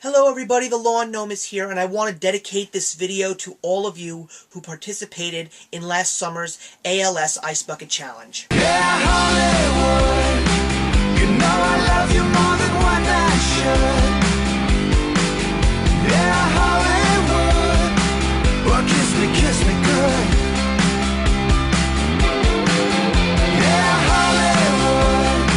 Hello everybody, the Lawn Gnome is here, and I want to dedicate this video to all of you who participated in last summer's ALS Ice Bucket Challenge. Yeah, Hollywood, you know I love you more than what I should. Yeah, Hollywood, well kiss me good. Yeah, Hollywood,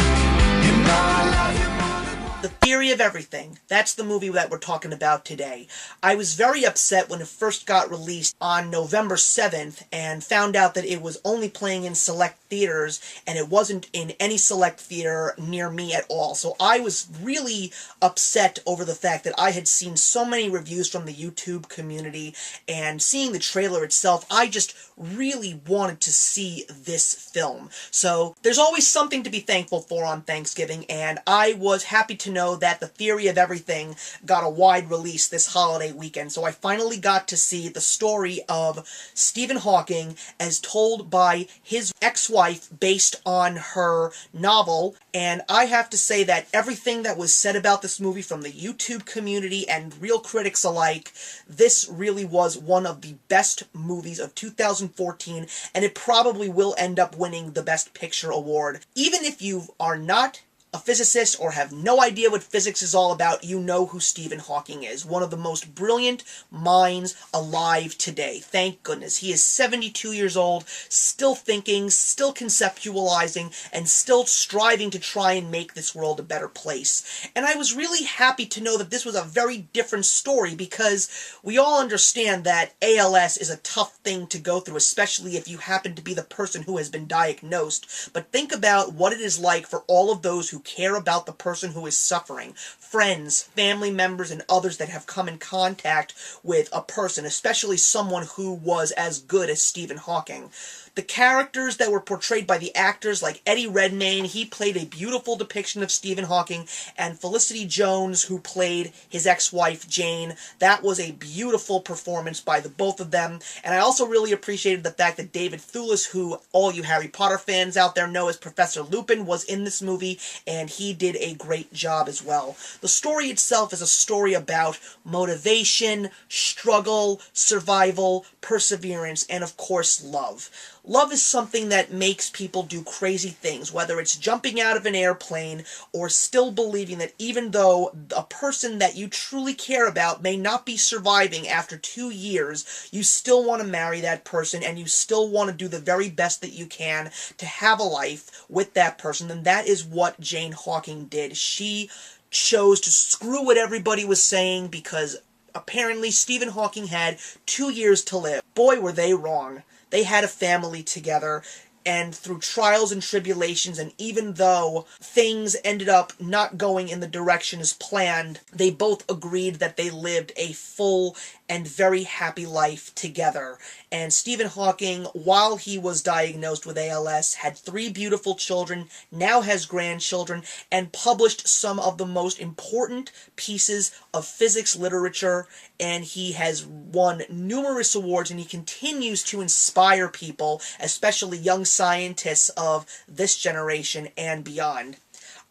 you know I love you more than what. The Theory of Everything. That's the movie that we're talking about today. I was very upset when it first got released on November 7th and found out that it was only playing in select theaters and it wasn't in any select theater near me at all. So I was really upset over the fact that I had seen so many reviews from the YouTube community, and seeing the trailer itself, I just really wanted to see this film. So there's always something to be thankful for on Thanksgiving, and I was happy to know that The Theory of Everything got a wide release this holiday weekend. So I finally got to see the story of Stephen Hawking as told by his ex-wife based on her novel, and I have to say that everything that was said about this movie from the YouTube community and real critics alike, this really was one of the best movies of 2014, and it probably will end up winning the Best Picture award. Even if you are not a physicist or have no idea what physics is all about, you know who Stephen Hawking is. One of the most brilliant minds alive today. Thank goodness. He is 72 years old, still thinking, still conceptualizing, and still striving to try and make this world a better place. And I was really happy to know that this was a very different story, because we all understand that ALS is a tough thing to go through, especially if you happen to be the person who has been diagnosed. But think about what it is like for all of those who care about the person who is suffering. Friends, family members, and others that have come in contact with a person, especially someone who was as good as Stephen Hawking. The characters that were portrayed by the actors, like Eddie Redmayne, he played a beautiful depiction of Stephen Hawking, and Felicity Jones, who played his ex-wife Jane, that was a beautiful performance by the both of them. And I also really appreciated the fact that David Thewlis, who all you Harry Potter fans out there know as Professor Lupin, was in this movie, and he did a great job as well. The story itself is a story about motivation, struggle, survival, perseverance, and of course love. Love is something that makes people do crazy things, whether it's jumping out of an airplane or still believing that even though a person that you truly care about may not be surviving after 2 years, you still want to marry that person and you still want to do the very best that you can to have a life with that person. And that is what Jane Hawking did. She chose to screw what everybody was saying because apparently Stephen Hawking had 2 years to live. Boy, were they wrong. They had a family together, and through trials and tribulations, and even though things ended up not going in the direction as planned, they both agreed that they lived a full and very happy life together. And Stephen Hawking, while he was diagnosed with ALS, had 3 beautiful children, now has grandchildren, and published some of the most important pieces of physics literature, and he has won numerous awards, and he continues to inspire people, especially young scientists of this generation and beyond.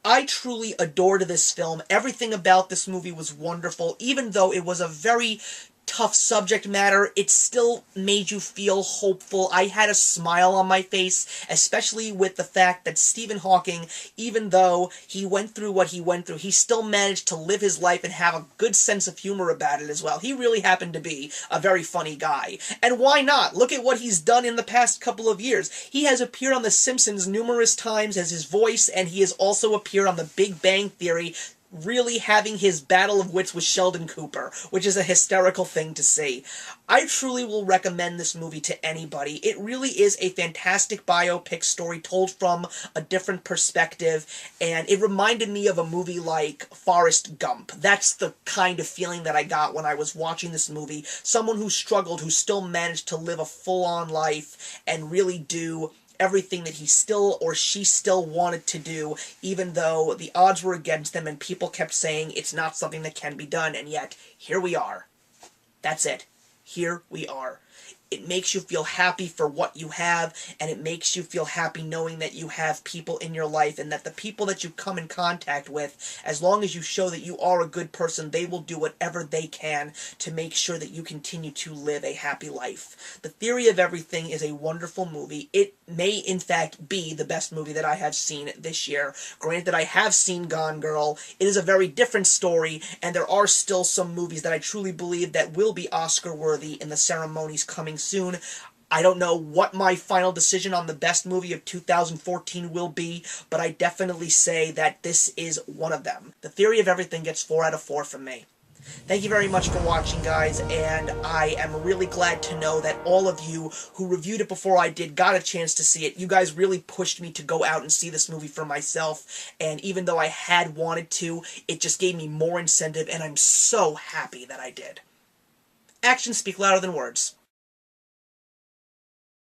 I truly adored this film. Everything about this movie was wonderful. Even though it was a very tough subject matter, it still made you feel hopeful. I had a smile on my face, especially with the fact that Stephen Hawking, even though he went through what he went through, he still managed to live his life and have a good sense of humor about it as well. He really happened to be a very funny guy. And why not? Look at what he's done in the past couple of years. He has appeared on The Simpsons numerous times as his voice, and he has also appeared on The Big Bang Theory, really having his battle of wits with Sheldon Cooper, which is a hysterical thing to see. I truly will recommend this movie to anybody. It really is a fantastic biopic story told from a different perspective, and it reminded me of a movie like Forrest Gump. That's the kind of feeling that I got when I was watching this movie. Someone who struggled, who still managed to live a full-on life and really do everything that he still or she still wanted to do, even though the odds were against them and people kept saying it's not something that can be done, and yet here we are. That's it. Here we are. It makes you feel happy for what you have, and it makes you feel happy knowing that you have people in your life, and that the people that you come in contact with, as long as you show that you are a good person, they will do whatever they can to make sure that you continue to live a happy life. The Theory of Everything is a wonderful movie. It may, in fact, be the best movie that I have seen this year. Granted, I have seen Gone Girl. It is a very different story, and there are still some movies that I truly believe that will be Oscar-worthy in the ceremonies coming soon. I don't know what my final decision on the best movie of 2014 will be, but I definitely say that this is one of them. The Theory of Everything gets 4 out of 4 from me. Thank you very much for watching, guys, and I am really glad to know that all of you who reviewed it before I did got a chance to see it. You guys really pushed me to go out and see this movie for myself, and even though I had wanted to, it just gave me more incentive, and I'm so happy that I did. Actions speak louder than words.